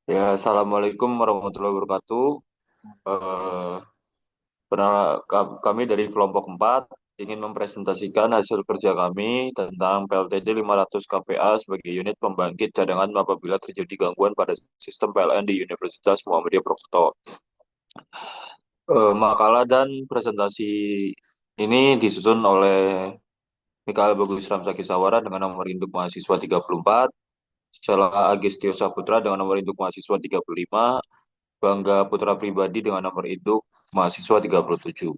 Ya, Assalamualaikum warahmatullahi wabarakatuh. Eh, kami dari kelompok 4 ingin mempresentasikan hasil kerja kami tentang PLTD 500 kPa sebagai unit pembangkit cadangan apabila terjadi gangguan pada sistem PLN di Universitas Muhammadiyah Purwokerto. Makalah dan presentasi ini disusun oleh Mikael Bagus Ramsaki Sawara dengan nomor induk mahasiswa 34, Sela Agistio Saputra dengan nomor induk mahasiswa 35, Bangga Putra Pribadi dengan nomor induk mahasiswa 37.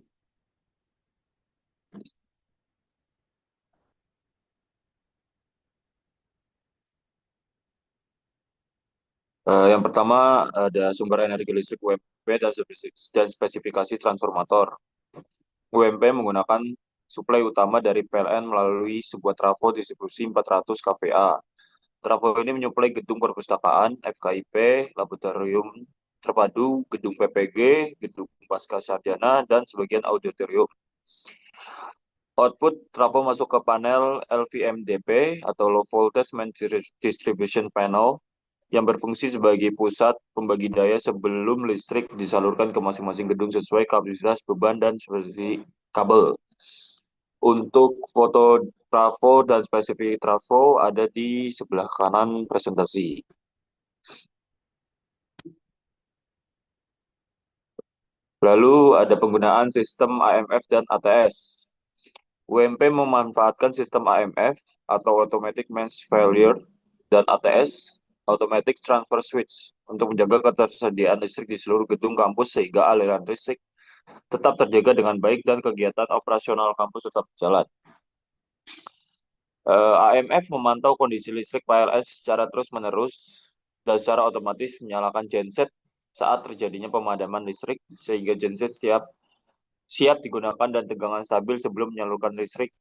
Yang pertama ada sumber energi listrik UMP dan spesifikasi transformator. UMP menggunakan suplai utama dari PLN melalui sebuah trafo distribusi 400 kVA. Trafo ini menyuplai gedung perpustakaan, FKIP, laboratorium terpadu, gedung PPG, gedung pasca sarjana, dan sebagian auditorium. Output trafo masuk ke panel LVMDP atau Low Voltage Main Distribution Panel yang berfungsi sebagai pusat pembagi daya sebelum listrik disalurkan ke masing-masing gedung sesuai kapasitas beban dan spesifik kabel. Untuk foto trafo dan spesifik trafo ada di sebelah kanan presentasi. Lalu ada penggunaan sistem AMF dan ATS. UMP memanfaatkan sistem AMF atau Automatic Mains Failure dan ATS Automatic Transfer Switch untuk menjaga ketersediaan listrik di seluruh gedung kampus sehingga aliran listrik tetap terjaga dengan baik dan kegiatan operasional kampus tetap berjalan. AMF memantau kondisi listrik PLS secara terus-menerus dan secara otomatis menyalakan genset saat terjadinya pemadaman listrik sehingga genset siap digunakan dan tegangan stabil sebelum menyalurkan listrik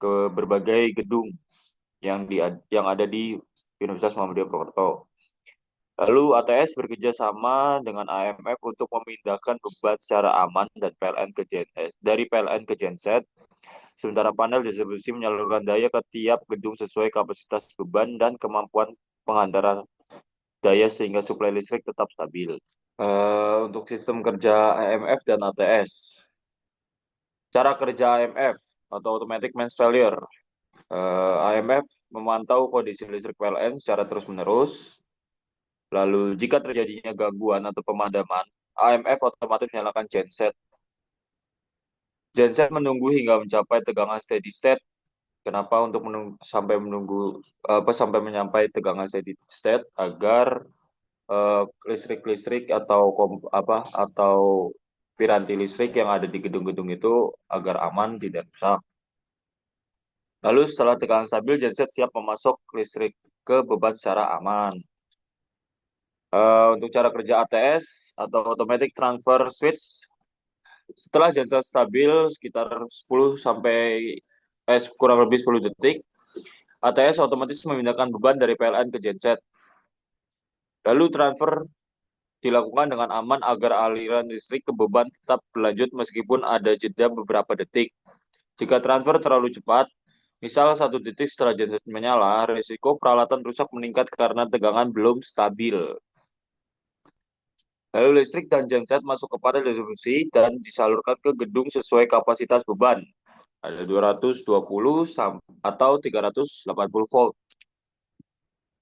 ke berbagai gedung yang ada di Universitas Muhammadiyah Purwokerto. Lalu ATS bekerja sama dengan AMF untuk memindahkan beban secara aman dan PLN ke dari PLN ke genset. Sementara panel distribusi menyalurkan daya ke tiap gedung sesuai kapasitas beban dan kemampuan pengantaran daya sehingga suplai listrik tetap stabil. Untuk sistem kerja AMF dan ATS. Cara kerja AMF atau Automatic Mains Failure. AMF memantau kondisi listrik PLN secara terus-menerus. Lalu jika terjadinya gangguan atau pemadaman, AMF otomatis menyalakan genset. Genset menunggu hingga mencapai tegangan steady state. Kenapa untuk sampai menyampai tegangan steady state agar listrik-listrik atau piranti listrik yang ada di gedung-gedung itu agar aman tidak rusak. Lalu setelah tegangan stabil, genset siap memasok listrik ke beban secara aman. Untuk cara kerja ATS atau Automatic Transfer Switch, setelah genset stabil sekitar 10 sampai kurang lebih 10 detik, ATS otomatis memindahkan beban dari PLN ke genset. Lalu transfer dilakukan dengan aman agar aliran listrik ke beban tetap berlanjut meskipun ada jeda beberapa detik. Jika transfer terlalu cepat, misal 1 detik setelah genset menyala, risiko peralatan rusak meningkat karena tegangan belum stabil. Lalu listrik dan genset masuk ke panel distribusi dan disalurkan ke gedung sesuai kapasitas beban. Ada 220 atau 380 volt.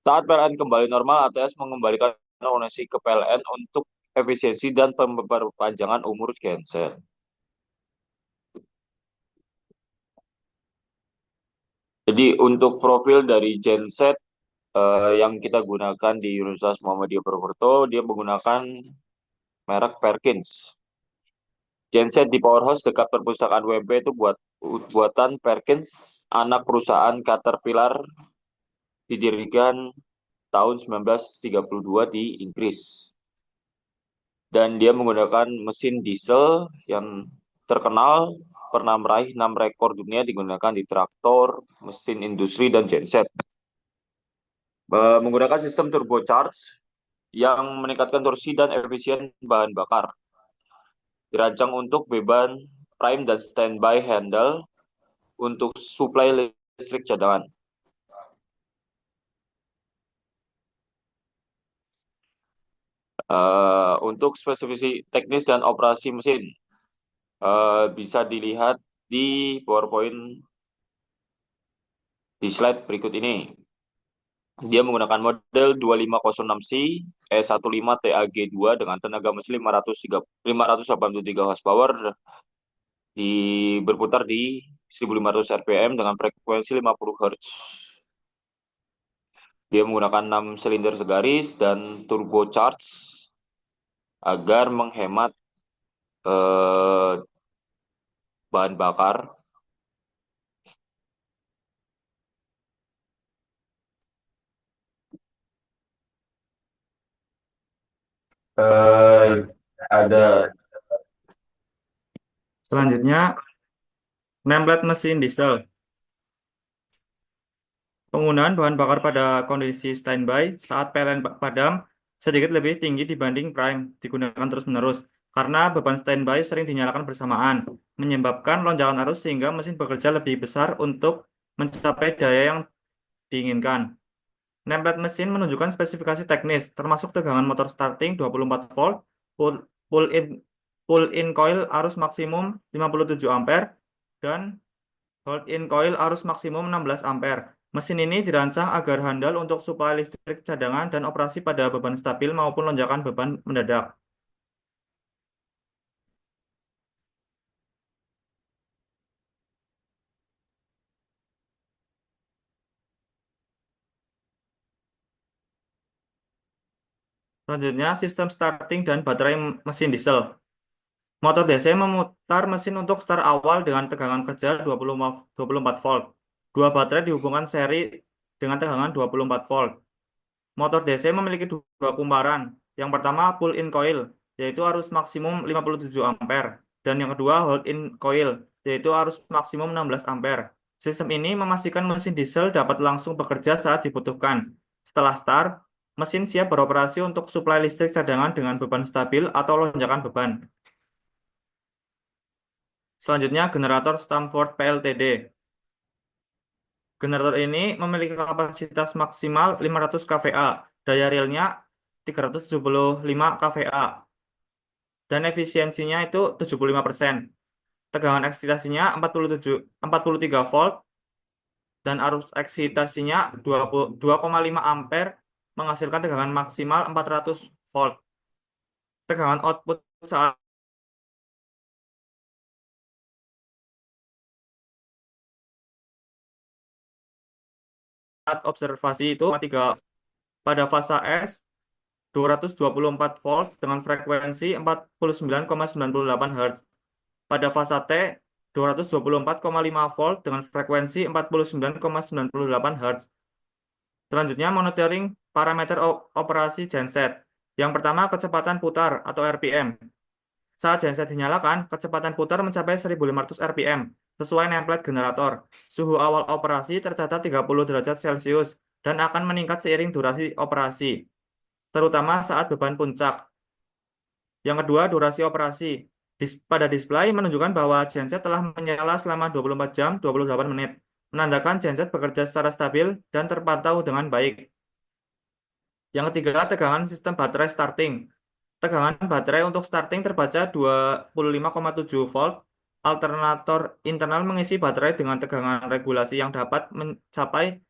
Saat PLN kembali normal, ATS mengembalikan koneksi ke PLN untuk efisiensi dan perpanjangan umur genset. Jadi untuk profil dari genset yang kita gunakan di Universitas Muhammadiyah Purwokerto, dia menggunakan merek Perkins. Genset di Powerhouse dekat perpustakaan WP itu buatan Perkins, anak perusahaan Caterpillar, didirikan tahun 1932 di Inggris. Dan dia menggunakan mesin diesel yang terkenal, pernah meraih 6 rekor dunia digunakan di traktor, mesin industri, dan genset. Menggunakan sistem turbocharge yang meningkatkan torsi dan efisien bahan bakar. Dirancang untuk beban prime dan standby handle untuk suplai listrik cadangan. Untuk spesifikasi teknis dan operasi mesin bisa dilihat di PowerPoint di slide berikut ini. Dia menggunakan model 2506C E15TAG2 dengan tenaga mesin 583 horsepower berputar di 1500 rpm dengan frekuensi 50 Hz. Dia menggunakan 6 silinder segaris dan turbocharged agar menghemat eh, bahan bakar. Eh, ada Selanjutnya, template mesin diesel. Penggunaan bahan bakar pada kondisi standby saat PLN padam sedikit lebih tinggi dibanding prime digunakan terus-menerus karena beban standby sering dinyalakan bersamaan, menyebabkan lonjakan arus sehingga mesin bekerja lebih besar untuk mencapai daya yang diinginkan. Template mesin menunjukkan spesifikasi teknis, termasuk tegangan motor starting 24 volt, pull, pull in pull in coil arus maksimum 57 ampere, dan hold-in coil arus maksimum 16 ampere. Mesin ini dirancang agar handal untuk suplai listrik cadangan dan operasi pada beban stabil maupun lonjakan beban mendadak. Selanjutnya, sistem starting dan baterai mesin diesel. Motor DC memutar mesin untuk start awal dengan tegangan kerja 24 volt. Dua baterai dihubungkan seri dengan tegangan 24 volt. Motor DC memiliki dua kumparan. Yang pertama pull-in coil, yaitu arus maksimum 57 ampere. Dan yang kedua hold-in coil, yaitu arus maksimum 16 ampere. Sistem ini memastikan mesin diesel dapat langsung bekerja saat dibutuhkan. Setelah start, mesin siap beroperasi untuk suplai listrik cadangan dengan beban stabil atau lonjakan beban. Selanjutnya, generator Stamford PLTD. Generator ini memiliki kapasitas maksimal 500 kVA, daya realnya 375 kVA, dan efisiensinya itu 75%. Tegangan eksitasinya 43 volt, dan arus eksitasinya 2,5 ampere, menghasilkan tegangan maksimal 400 volt. Tegangan output saat observasi itu 3 pada fase S 224 volt dengan frekuensi 49,98 Hz. Pada fase T 224,5 volt dengan frekuensi 49,98 Hz. Selanjutnya monitoring parameter operasi genset. Yang pertama kecepatan putar atau RPM. Saat genset dinyalakan, kecepatan putar mencapai 1500 RPM sesuai template generator. Suhu awal operasi tercatat 30 derajat Celcius dan akan meningkat seiring durasi operasi, terutama saat beban puncak. Yang kedua, durasi operasi. Pada display menunjukkan bahwa genset telah menyala selama 24 jam 28 menit, menandakan genset bekerja secara stabil dan terpantau dengan baik. Yang ketiga, tegangan sistem baterai starting. Tegangan baterai untuk starting terbaca 25,7 volt. Alternator internal mengisi baterai dengan tegangan regulasi yang dapat mencapai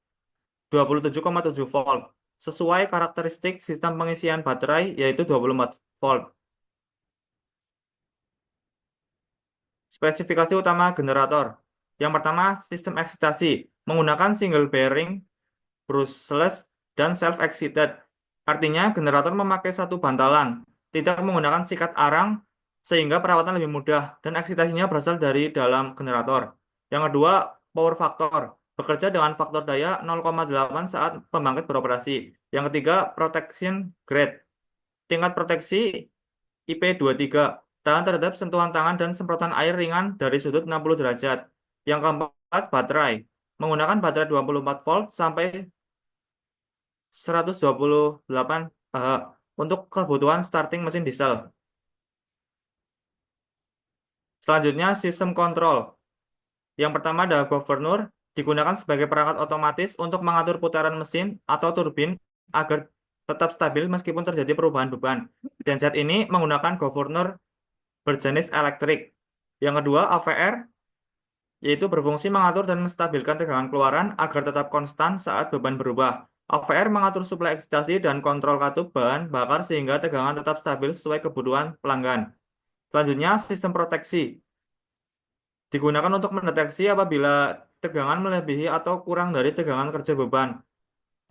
27,7 volt. Sesuai karakteristik sistem pengisian baterai yaitu 24 volt. Spesifikasi utama generator. Yang pertama, sistem eksitasi menggunakan single bearing, brushless, dan self-excited. Artinya, generator memakai satu bantalan, tidak menggunakan sikat arang, sehingga perawatan lebih mudah, dan eksitasinya berasal dari dalam generator. Yang kedua, power factor. Bekerja dengan faktor daya 0,8 saat pembangkit beroperasi. Yang ketiga, protection grade. Tingkat proteksi IP23, tahan terhadap sentuhan tangan dan semprotan air ringan dari sudut 60 derajat. Yang keempat, baterai. Menggunakan baterai 24 volt sampai 128 Ah untuk kebutuhan starting mesin diesel. Selanjutnya, sistem kontrol. Yang pertama ada governor, digunakan sebagai perangkat otomatis untuk mengatur putaran mesin atau turbin agar tetap stabil meskipun terjadi perubahan beban. Genset ini menggunakan governor berjenis elektrik. Yang kedua, AVR, yaitu berfungsi mengatur dan menstabilkan tegangan keluaran agar tetap konstan saat beban berubah. AVR mengatur suplai eksitasi dan kontrol katup bahan bakar sehingga tegangan tetap stabil sesuai kebutuhan pelanggan. Selanjutnya, sistem proteksi digunakan untuk mendeteksi apabila tegangan melebihi atau kurang dari tegangan kerja beban.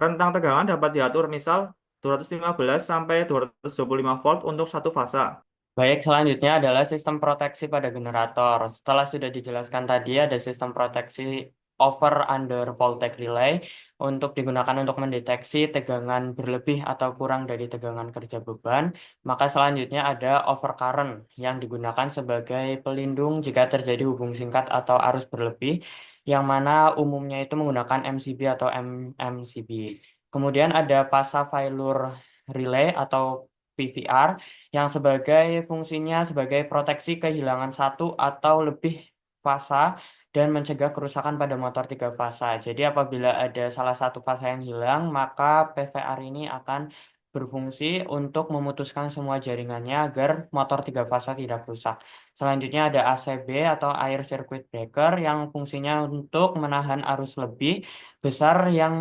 Rentang tegangan dapat diatur misal 215 sampai 225 volt untuk satu fasa. Baik, selanjutnya adalah sistem proteksi pada generator. Setelah sudah dijelaskan tadi, ada sistem proteksi over under voltage relay untuk digunakan untuk mendeteksi tegangan berlebih atau kurang dari tegangan kerja beban. Maka selanjutnya ada overcurrent yang digunakan sebagai pelindung jika terjadi hubung singkat atau arus berlebih, yang mana umumnya itu menggunakan MCB atau MMCB. Kemudian ada pasa failure relay atau PVR yang sebagai fungsinya sebagai proteksi kehilangan satu atau lebih fasa dan mencegah kerusakan pada motor tiga fasa. Jadi apabila ada salah satu fasa yang hilang, maka PVR ini akan berfungsi untuk memutuskan semua jaringannya agar motor tiga fasa tidak rusak. Selanjutnya ada ACB atau Air Circuit Breaker yang fungsinya untuk menahan arus lebih besar yang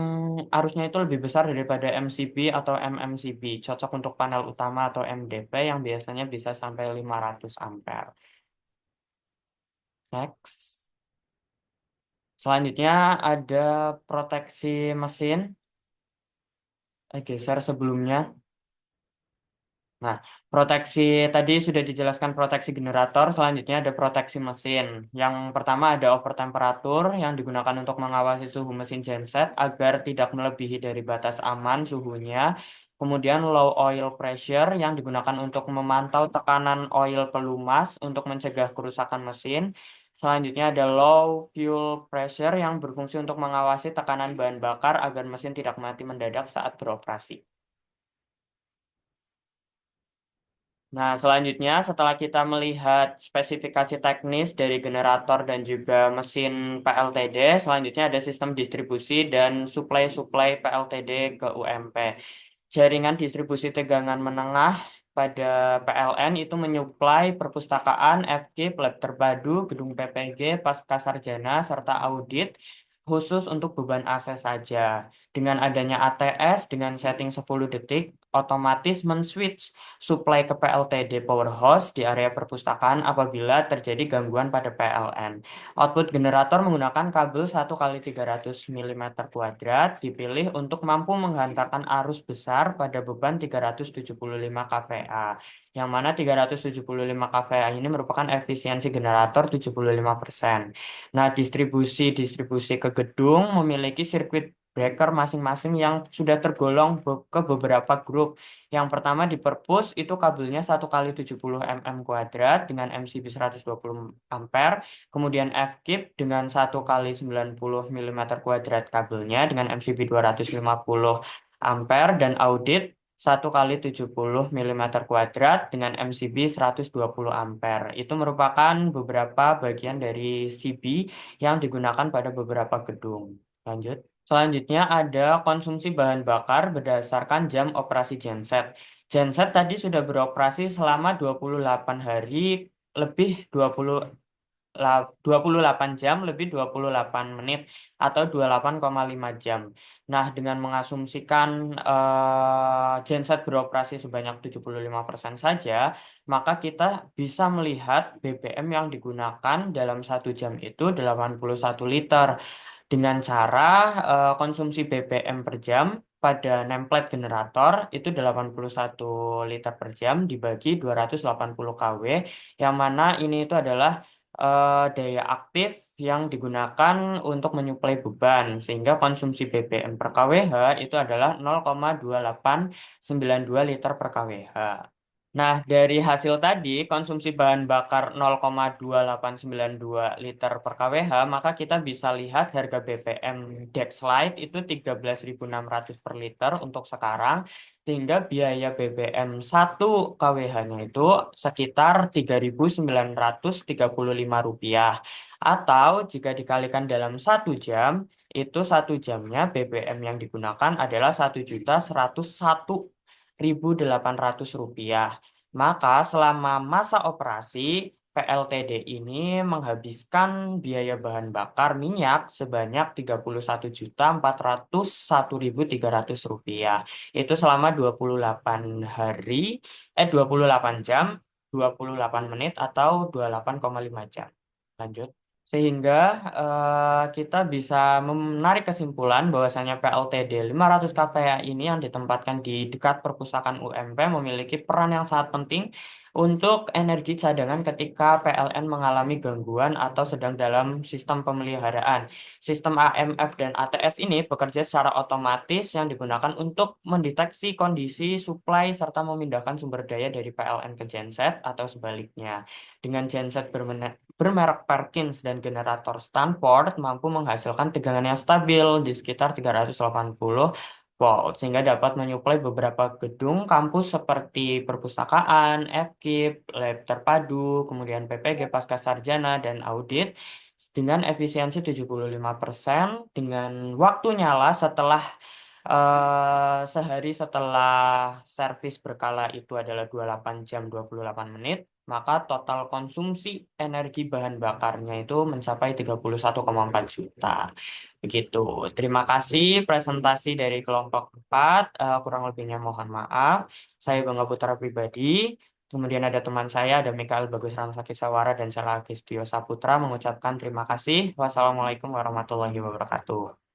arusnya itu lebih besar daripada MCB atau MMCB, cocok untuk panel utama atau MDP yang biasanya bisa sampai 500 ampere. Next. Selanjutnya ada proteksi mesin. Geser sebelumnya. Nah, proteksi tadi sudah dijelaskan proteksi generator, selanjutnya ada proteksi mesin. Yang pertama ada over temperatur yang digunakan untuk mengawasi suhu mesin genset agar tidak melebihi dari batas aman suhunya. Kemudian low oil pressure yang digunakan untuk memantau tekanan oil pelumas untuk mencegah kerusakan mesin. Selanjutnya ada low fuel pressure yang berfungsi untuk mengawasi tekanan bahan bakar agar mesin tidak mati mendadak saat beroperasi. Nah, selanjutnya setelah kita melihat spesifikasi teknis dari generator dan juga mesin PLTD, selanjutnya ada sistem distribusi dan suplai PLTD ke UMP. Jaringan distribusi tegangan menengah pada PLN itu menyuplai perpustakaan, FK, lab terpadu, gedung PPG, pasca sarjana, serta audit khusus untuk beban AC saja. Dengan adanya ATS dengan setting 10 detik, otomatis men-switch suplai ke PLTD power house di area perpustakaan apabila terjadi gangguan pada PLN. Output generator menggunakan kabel 1 kali 300 mm kuadrat dipilih untuk mampu menghantarkan arus besar pada beban 375 kVA. Yang mana 375 kVA ini merupakan efisiensi generator 75%. Nah, distribusi ke gedung memiliki sirkuit breaker masing-masing yang sudah tergolong ke beberapa grup. Yang pertama di perpus itu kabelnya 1 kali 70 mm kuadrat dengan MCB 120 ampere, kemudian F-kip dengan 1 kali 90 mm kuadrat kabelnya dengan MCB 250 ampere, dan audit 1 kali 70 mm kuadrat dengan MCB 120 ampere. Itu merupakan beberapa bagian dari CB yang digunakan pada beberapa gedung. Lanjut. Selanjutnya ada konsumsi bahan bakar berdasarkan jam operasi genset. Genset tadi sudah beroperasi selama 28 hari lebih 28 jam lebih 28 menit atau 28,5 jam. Nah, dengan mengasumsikan genset beroperasi sebanyak 75% saja, maka kita bisa melihat BBM yang digunakan dalam 1 jam itu 81 liter dengan cara konsumsi BBM per jam pada nameplate generator itu 81 liter per jam dibagi 280 kW, yang mana ini itu adalah daya aktif yang digunakan untuk menyuplai beban, sehingga konsumsi BBM per kWh itu adalah 0,2892 liter per kWh. Nah, dari hasil tadi, konsumsi bahan bakar 0,2892 liter per kWh, maka kita bisa lihat harga BBM Dexlite itu 13.600 per liter untuk sekarang, sehingga biaya BBM 1 kWh-nya itu sekitar Rp3.935. Atau jika dikalikan dalam 1 jam, itu 1 jamnya BBM yang digunakan adalah 1.101 Rp1.800. Maka selama masa operasi, PLTD ini menghabiskan biaya bahan bakar minyak sebanyak Rp31.401.300. Itu selama 28 hari, 28 jam, 28 menit atau 28,5 jam. Lanjut. Sehingga kita bisa menarik kesimpulan bahwasanya PLTD 500 kVA ini yang ditempatkan di dekat perpustakaan UMP memiliki peran yang sangat penting untuk energi cadangan ketika PLN mengalami gangguan atau sedang dalam sistem pemeliharaan. Sistem AMF dan ATS ini bekerja secara otomatis yang digunakan untuk mendeteksi kondisi suplai serta memindahkan sumber daya dari PLN ke genset atau sebaliknya. Dengan genset bermerek Perkins dan generator Stanford mampu menghasilkan tegangan yang stabil di sekitar 380 volt sehingga dapat menyuplai beberapa gedung kampus seperti perpustakaan, FKIP, lab terpadu, kemudian PPG Pascasarjana dan audit dengan efisiensi 75% dengan waktu nyala setelah sehari setelah servis berkala itu adalah 28 jam 28 menit, maka total konsumsi energi bahan bakarnya itu mencapai 31,4 juta. Begitu. Terima kasih presentasi dari kelompok 4. Kurang lebihnya mohon maaf. Saya Bangga Putra pribadi. Kemudian ada teman saya, ada Mikael Bagus Ramsaki Sawara dan saya Agistio Saputra mengucapkan terima kasih. Wassalamualaikum warahmatullahi wabarakatuh.